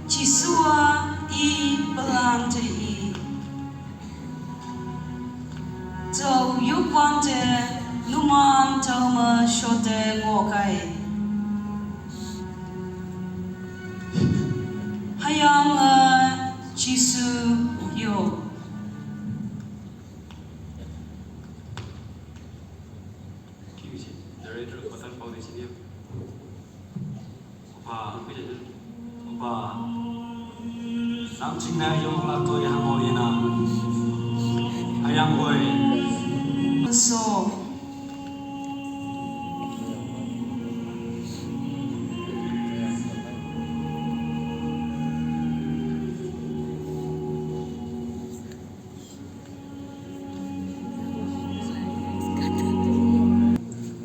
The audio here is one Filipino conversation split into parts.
Cisua I belante I Tau yukwante numan tau ma shote ngokai Hayang Cisu yo Nang cina yung lato yang mo ina ayang boy so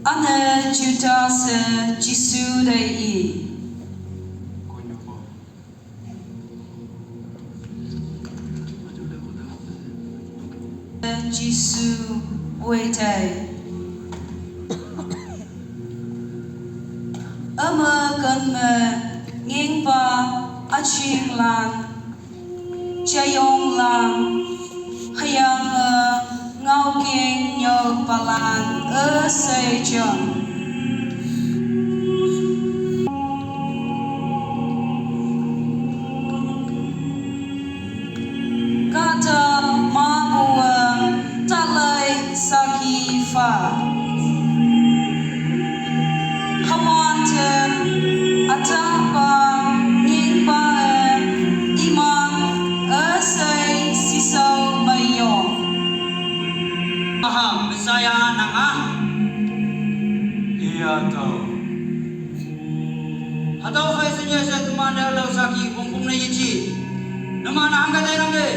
Ane juta se Cisu dei I Cisu wete Ama kan me nging pa aching lan chayong lang hayang ngau king nyo palan say chon kata mabua talai sakifa hawante atapa ngingpa iman say sisaw mayo Aha, Bisaya nanga iya tau atau kay senye sa tumanda law saki kumpung na yichi namana hangga tayo nangge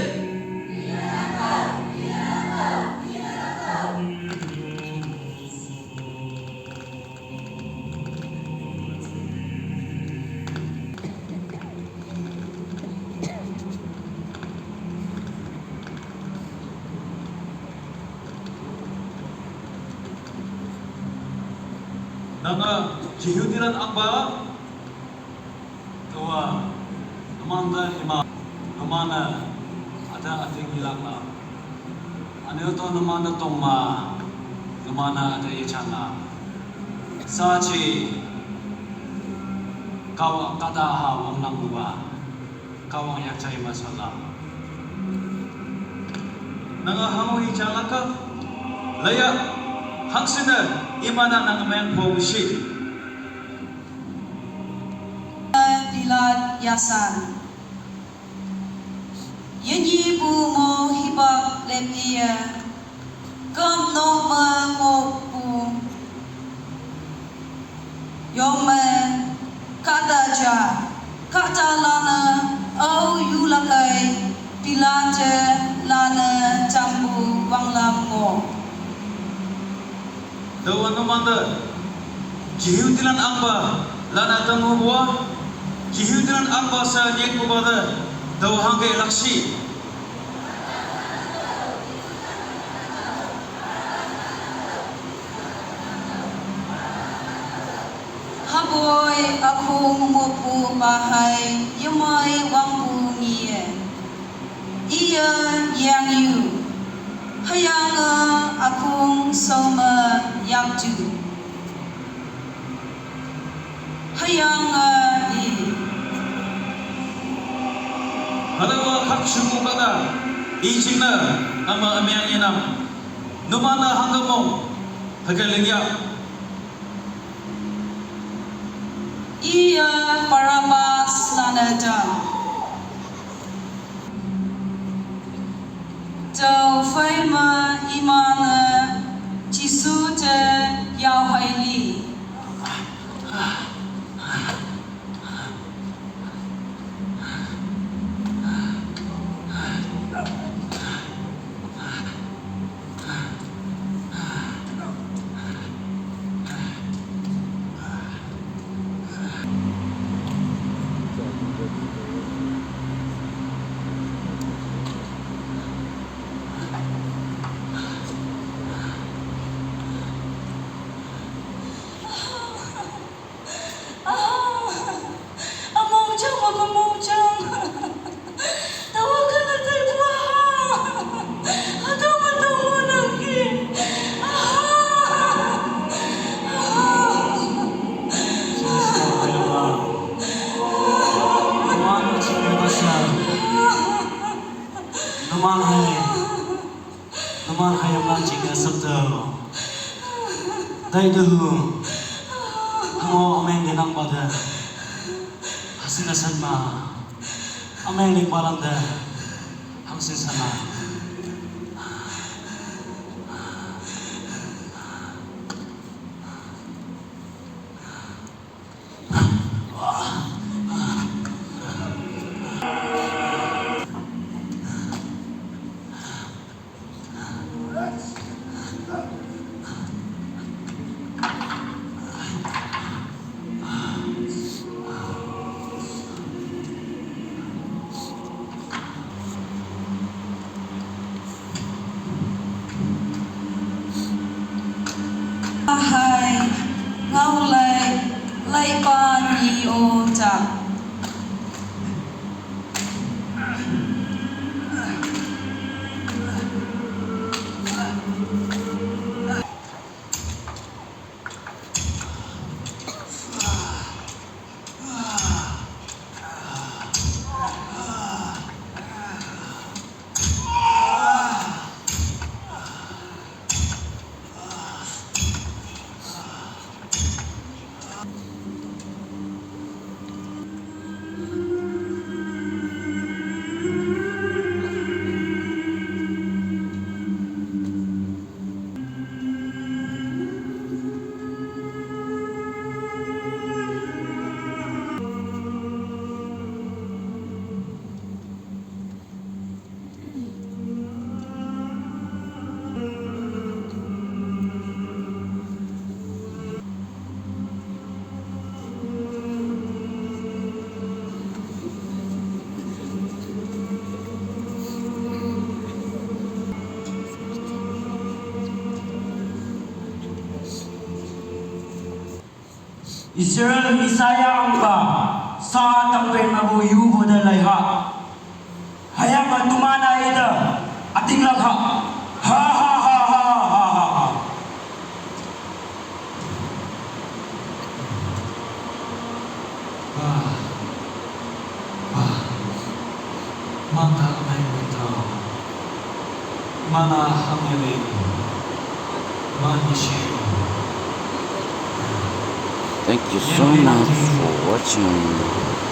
nanga jihudiran amba tua namanda ima namana ada ating ilakna ano to namana tongma namana ada ichana sachi kau kata ha wang nangwa kawang yak cai masala nanga hamu ichalaka laya hangsina imana nang mayang pawisi Dilat yasan Yenyi bu mo hibak lemia Kom no ma mo pu Yome kata ja Kata lana au yulakai Dilante lana jambu wanglam mo dawan namanda jihudiran amba lana tamu buah jihudiran amba sa nyek bubada daw hangge laksi Haboy aku mupu bahai yumai wangbu ngie Iya yang yu Hayang akung soma yakju Hayang I halawa haksumu kata ijingna ama amyang inam numana hanggamong hagalingya Iya parabas lanadam Tau fai ma imana Cisu te yao hai li Naman hayam lang jika sabdo. Dai duhu. Hango ameng genang pada. Hasinasan ma. Ameng ling balanda. Hangsin sana. Hai ngau lai ba ni o ta Israel Isaya angka sa tampen mabuyu boda laiha hayang tumana ida ating lagha ha ha ha ha ha ha Mata ameng ito. Mana hamyaling. Manishin. Thank you so much for watching.